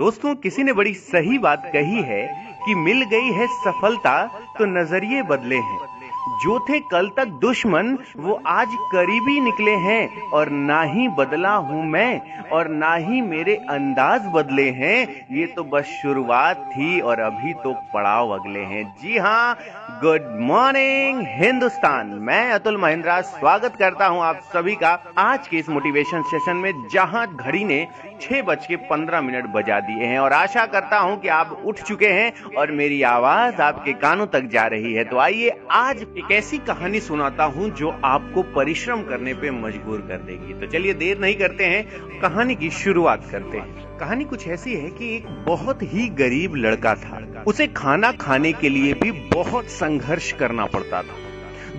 दोस्तों, किसी ने बड़ी सही बात कही है कि मिल गई है सफलता तो नजरिए बदले हैं। जो थे कल तक दुश्मन वो आज करीबी निकले हैं, और ना ही बदला हूं मैं और ना ही मेरे अंदाज बदले हैं। ये तो बस शुरुआत थी और अभी तो पड़ाव अगले हैं। जी हाँ, गुड मॉर्निंग हिंदुस्तान। मैं अतुल महिंद्रा स्वागत करता हूं आप सभी का आज के इस मोटिवेशन सेशन में, जहां घड़ी ने 6:15 बजा दिए हैं और आशा करता हूं कि आप उठ चुके हैं और मेरी आवाज आपके कानों तक जा रही है। तो आइए आज एक ऐसी कहानी सुनाता हूं जो आपको परिश्रम करने पे मजबूर कर देगी। तो चलिए देर नहीं करते हैं, कहानी की शुरुआत करते हैं। कहानी कुछ ऐसी है कि एक बहुत ही गरीब लड़का था। उसे खाना खाने के लिए भी बहुत संघर्ष करना पड़ता था।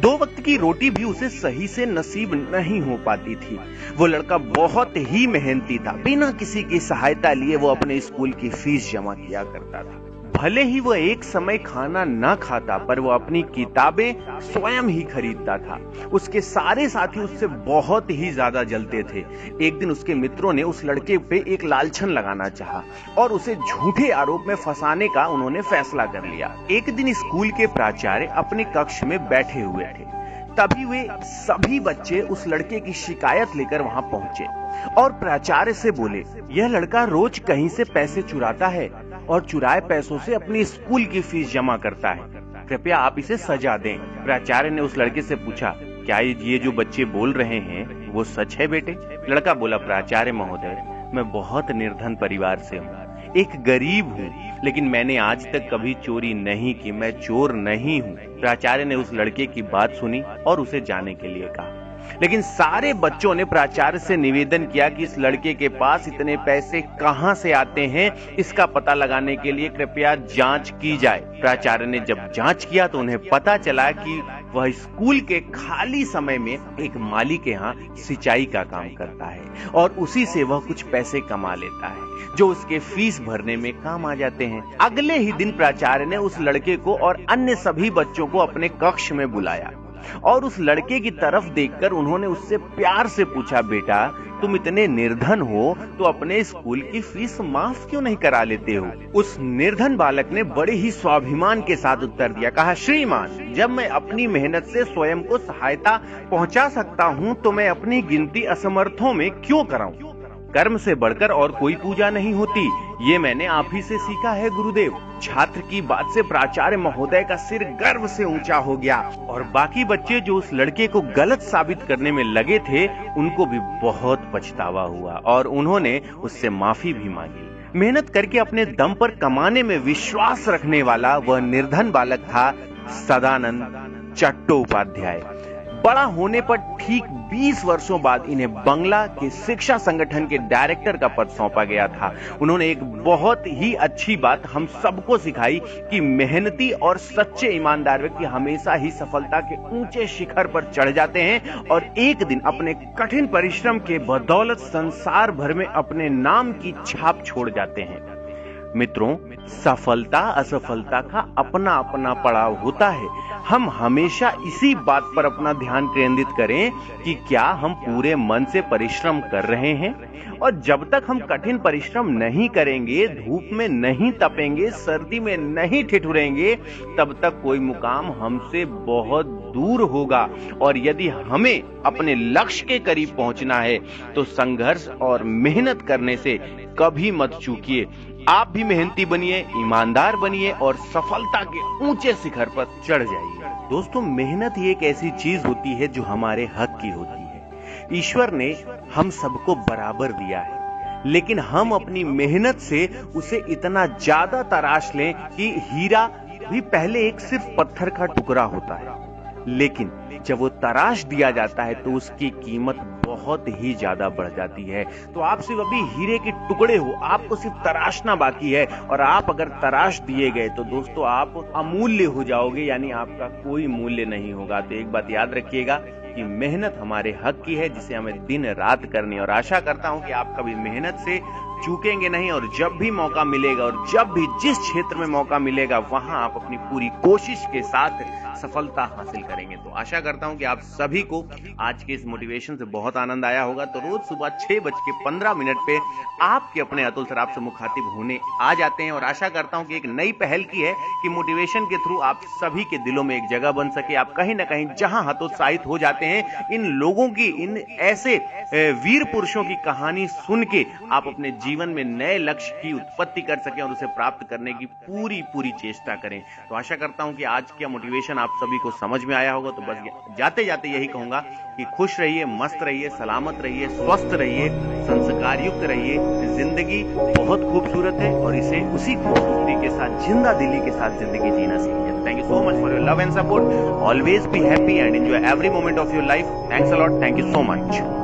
2 वक्त की रोटी भी उसे सही से नसीब नहीं हो पाती थी। वो लड़का बहुत ही मेहनती था। बिना किसी की सहायता लिए वो अपने स्कूल की फीस जमा किया करता था। भले ही वो एक समय खाना ना खाता, पर वो अपनी किताबें स्वयं ही खरीदता था। उसके सारे साथी उससे बहुत ही ज्यादा जलते थे। एक दिन उसके मित्रों ने उस लड़के पे एक लालछन लगाना चाहा और उसे झूठे आरोप में फंसाने का उन्होंने फैसला कर लिया। एक दिन स्कूल के प्राचार्य अपने कक्ष में बैठे हुए थे। तभी वे सभी बच्चे उस लड़के की शिकायत लेकर वहां पहुंचे और प्राचार्य से बोले, यह लड़का रोज कहीं से पैसे चुराता है और चुराए पैसों से अपनी स्कूल की फीस जमा करता है। कृपया आप इसे सजा दें। प्राचार्य ने उस लड़के से पूछा, क्या ये जो बच्चे बोल रहे हैं वो सच है बेटे? लड़का बोला, प्राचार्य महोदय, मैं बहुत निर्धन परिवार से हूँ, एक गरीब हूँ, लेकिन मैंने आज तक कभी चोरी नहीं की, मैं चोर नहीं हूँ। प्राचार्य ने उस लड़के की बात सुनी और उसे जाने के लिए कहा। लेकिन सारे बच्चों ने प्राचार्य से निवेदन किया कि इस लड़के के पास इतने पैसे कहां से आते हैं, इसका पता लगाने के लिए कृपया जांच की जाए। प्राचार्य ने जब जांच किया तो उन्हें पता चला कि वह स्कूल के खाली समय में एक माली के यहाँ सिंचाई का काम करता है और उसी से वह कुछ पैसे कमा लेता है जो उसके फीस भरने में काम आ जाते हैं। अगले ही दिन प्राचार्य ने उस लड़के को और अन्य सभी बच्चों को अपने कक्ष में बुलाया और उस लड़के की तरफ देखकर उन्होंने उससे प्यार से पूछा, बेटा तुम इतने निर्धन हो तो अपने स्कूल की फीस माफ क्यों नहीं करा लेते हो? उस निर्धन बालक ने बड़े ही स्वाभिमान के साथ उत्तर दिया, कहा, श्रीमान, जब मैं अपनी मेहनत से स्वयं को सहायता पहुंचा सकता हूं तो मैं अपनी गिनती असमर्थों में क्यों कराऊं? कर्म से बढ़कर और कोई पूजा नहीं होती, ये मैंने आप ही से सीखा है गुरुदेव। छात्र की बात से प्राचार्य महोदय का सिर गर्व से ऊंचा हो गया और बाकी बच्चे जो उस लड़के को गलत साबित करने में लगे थे उनको भी बहुत पछतावा हुआ और उन्होंने उससे माफी भी मांगी। मेहनत करके अपने दम पर कमाने में विश्वास रखने वाला वह निर्धन बालक था सदानंद चट्टोपाध्याय। बड़ा होने पर ठीक 20 वर्षों बाद इन्हें बंगला के शिक्षा संगठन के डायरेक्टर का पद सौंपा गया था। उन्होंने एक बहुत ही अच्छी बात हम सबको सिखाई कि मेहनती और सच्चे ईमानदार व्यक्ति हमेशा ही सफलता के ऊंचे शिखर पर चढ़ जाते हैं और एक दिन अपने कठिन परिश्रम के बदौलत संसार भर में अपने नाम की छाप छोड़ जाते हैं। मित्रों, सफलता असफलता का अपना अपना पड़ाव होता है। हम हमेशा इसी बात पर अपना ध्यान केंद्रित करें कि क्या हम पूरे मन से परिश्रम कर रहे हैं, और जब तक हम कठिन परिश्रम नहीं करेंगे, धूप में नहीं तपेंगे, सर्दी में नहीं ठिठुरेंगे, तब तक कोई मुकाम हमसे बहुत दूर होगा। और यदि हमें अपने लक्ष्य के करीब पहुंचना है तो संघर्ष और मेहनत करने से कभी मत चूकिए। आप भी मेहनती बनिए, ईमानदार बनिए और सफलता के ऊंचे शिखर पर चढ़ जाइए। दोस्तों, मेहनत ही एक ऐसी चीज होती है जो हमारे हक की होती है। ईश्वर ने हम सबको बराबर दिया है, लेकिन हम अपनी मेहनत से उसे इतना ज्यादा तराश लें कि हीरा भी पहले एक सिर्फ पत्थर का टुकड़ा होता है, लेकिन जब वो तराश दिया जाता है तो उसकी कीमत बहुत ही ज्यादा बढ़ जाती है। तो आप सिर्फ अभी हीरे के टुकड़े हो, आपको सिर्फ तराशना बाकी है, और आप अगर तराश दिए गए तो दोस्तों आप अमूल्य हो जाओगे, यानी आपका कोई मूल्य नहीं होगा। तो एक बात याद रखिएगा कि मेहनत हमारे हक की है, जिसे हमें दिन रात करनी है। और आशा करता हूं कि आप कभी मेहनत से चूकेंगे नहीं और जब भी मौका मिलेगा और जब भी जिस क्षेत्र में मौका मिलेगा वहां आप अपनी पूरी कोशिश के साथ सफलता हासिल करेंगे। तो आशा करता हूं कि आप सभी को आज के इस मोटिवेशन से बहुत आनंद आया होगा। तो रोज सुबह 6:15 पे आपके अपने अतुल सर आपसे मुखातिब होने आ जाते हैं और आशा करता हूं कि एक नई पहल की है कि मोटिवेशन के थ्रू आप सभी के दिलों में एक जगह बन सके। आप कहीं ना कहीं जहां हतोत्साहित हो जाते हैं, इन लोगों की, इन ऐसे वीर पुरुषों की कहानी सुन के आप अपने जीवन में नए लक्ष्य की उत्पत्ति कर सकें और उसे प्राप्त करने की पूरी चेष्टा करें। तो आशा करता हूं कि आज का मोटिवेशन आप सभी को समझ में आया होगा। तो बस जाते जाते यही कहूंगा कि खुश रहिए, मस्त रहिए, सलामत रहिए, स्वस्थ रहिए, संस्कार युक्त रहिए। जिंदगी बहुत खूबसूरत है और इसे उसी खूबसूरती के साथ, जिंदा दिली के साथ जिंदगी जीना सीखिए। Thank you so much for your love and support. Always be happy and enjoy every moment of your life. Thanks a lot. Thank you so much.